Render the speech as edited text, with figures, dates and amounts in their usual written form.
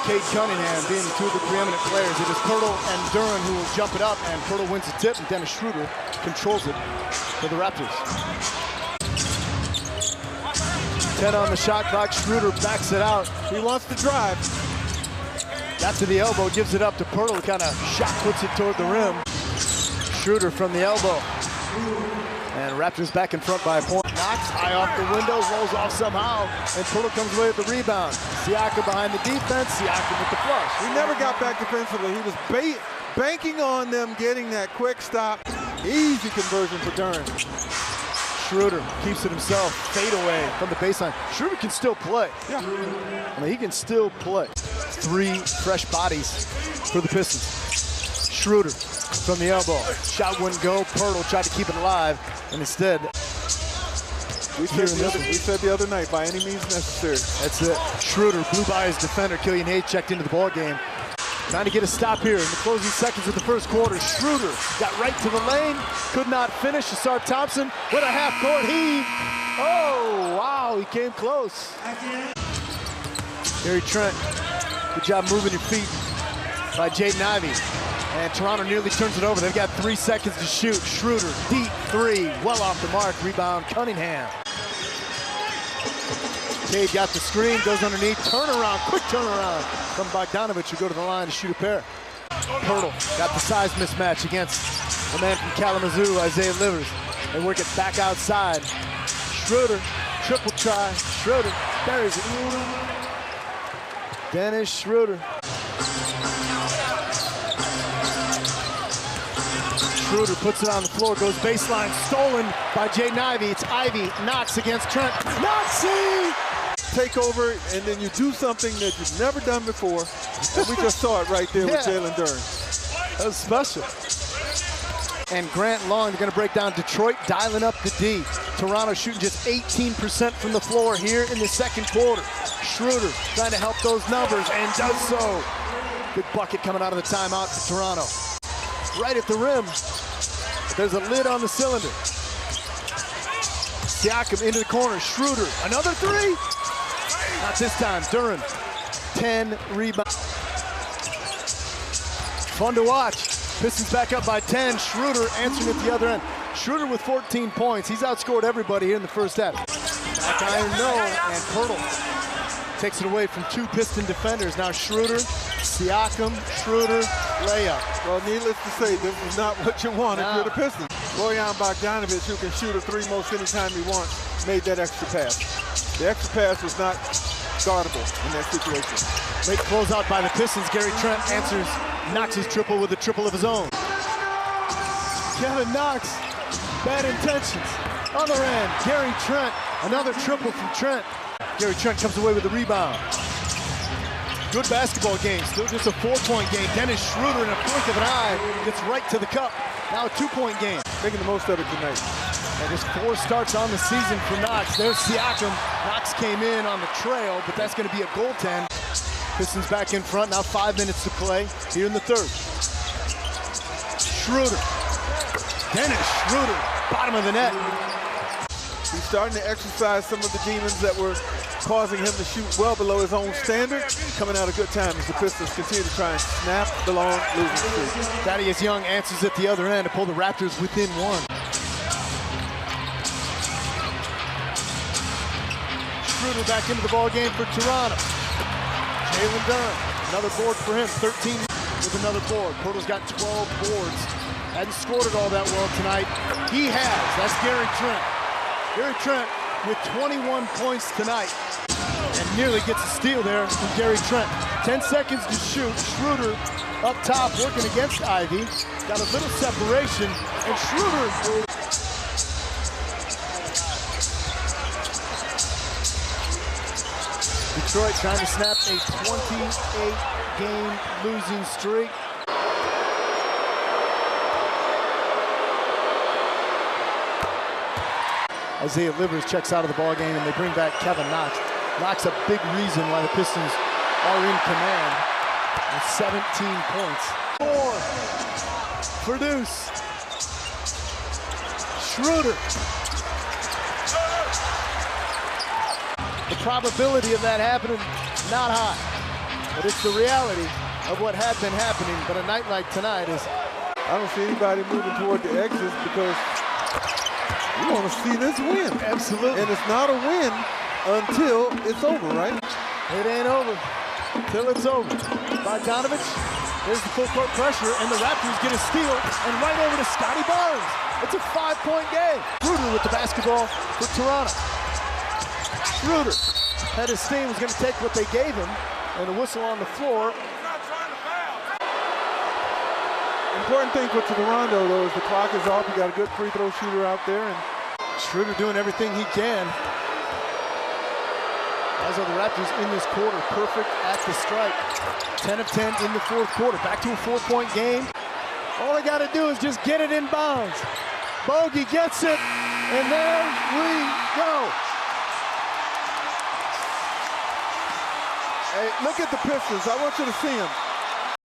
Cade Cunningham being two of the preeminent players. It is Pirtle and Duren who will jump it up, and Pirtle wins the tip, and Dennis Schroder controls it for the Raptors. 10 on the shot clock. Schroder backs it out. He wants to drive. Got to the elbow, gives it up to Pirtle, kind of shot puts it toward the rim. Schroder from the elbow. And Raptors back in front by a point. Knocks high off the window, rolls off somehow, and Pirtle comes away with the rebound. Siakam behind the defense, Siakam with the flush. He never got back defensively. He was banking on them getting that quick stop. Easy conversion for Duren. Schroder keeps it himself, fade away from the baseline. Schroder can still play. Yeah. I mean, he can still play. 3 fresh bodies for the Pistons. Schroder from the elbow. Shot wouldn't go. Pirtle tried to keep it alive, and instead, we said the other night, by any means necessary. That's it. Schroder blew by his defender. Killian Hayes checked into the ball game. Trying to get a stop here in the closing seconds of the first quarter. Schroder got right to the lane, could not finish. Asar Thompson with a half-court heave. Oh, wow, he came close. Gary Trent, good job moving your feet by Jaden Ivey. And Toronto nearly turns it over. They've got 3 seconds to shoot. Schroder, deep 3, well off the mark. Rebound, Cunningham. Cade got the screen, goes underneath, turnaround, quick turnaround from Bogdanovic, who go to the line to shoot a pair. Pirtle got the size mismatch against the man from Kalamazoo, Isaiah Livers. They work it back outside. Schroder, triple try. Schroder buries it. Dennis Schroder. Schroder puts it on the floor, goes baseline, stolen by Jaden Ivey. It's Ivey, knocks against Trent. Nazi! Take over, and then you do something that you've never done before. And we just saw it right there with Jalen Duren. That was special. And Grant Long, they're going to break down Detroit, dialing up the D. Toronto shooting just 18% from the floor here in the second quarter. Schroder trying to help those numbers, and does so. Good bucket coming out of the timeout for Toronto. Right at the rim. But there's a lid on the cylinder. Siakam into the corner. Schroder, another 3. Not this time. Duren, 10 rebounds. Fun to watch. Pistons back up by 10. Schroder answering at the other end. Schroder with 14 points. He's outscored everybody here in the first half. Back iron no, and Pirtle takes it away from 2 Piston defenders. Now Schroder, Siakam, Schroder, layup. Well, needless to say, this is not what you want if you're the Pistons. Bojan Bogdanovic, who can shoot a 3 most anytime he wants, made that extra pass. The extra pass was not guardable in that situation. Late closeout by the Pistons. Gary Trent answers, knocks his triple with a triple of his own. Kevin Knox, bad intentions. Other end, Gary Trent, another triple from Trent. Gary Trent comes away with the rebound. Good basketball game, still just a 4-point game. Dennis Schroder in a blink of an eye gets right to the cup. Now a 2-point game. Making the most of it tonight. And just 4 starts on the season for Knox. There's Siakam. Knox came in on the trail, but that's going to be a goaltend. Pistons back in front, now 5 minutes to play here in the third. Schroder. Dennis Schroder, bottom of the net. He's starting to exercise some of the demons that were causing him to shoot well below his own standard. Coming out a good time as the Pistons continue to try and snap the long losing streak. Thaddeus Young answers at the other end to pull the Raptors within 1. Schroder back into the ball game for Toronto. Jalen Duren, another board for him. 13 with another board. Pirtle's got 12 boards. Hadn't scored it all that well tonight. He has. That's Gary Trent. Gary Trent with 21 points tonight. And nearly gets a steal there from Gary Trent. 10 seconds to shoot. Schroder up top working against Ivey. Got a little separation. And Schroder... Detroit trying to snap a 28-game losing streak. Isaiah Livers checks out of the ball game, and they bring back Kevin Knox. Knox a big reason why the Pistons are in command with 17 points. 4 for Deuce. Schroder. The probability of that happening, not high. But it's the reality of what had been happening. But a night like tonight is... I don't see anybody moving toward the exits because we want to see this win. Absolutely. And it's not a win until it's over, right? It ain't over till it's over. Bogdanovich, there's the full court pressure, and the Raptors get a steal, and right over to Scotty Barnes. It's a 5-point game. Schroder with the basketball for Toronto. Schroder had his team, was going to take what they gave him, and a whistle on the floor. Important thing for Toronto, though, is the clock is off. You got a good free throw shooter out there, and Schroder doing everything he can. As are the Raptors in this quarter, perfect at the stripe. 10 of 10 in the fourth quarter. Back to a 4-point game. All they got to do is just get it in bounds. Bogey gets it, and there we go. Hey, look at the Pistons. I want you to see them.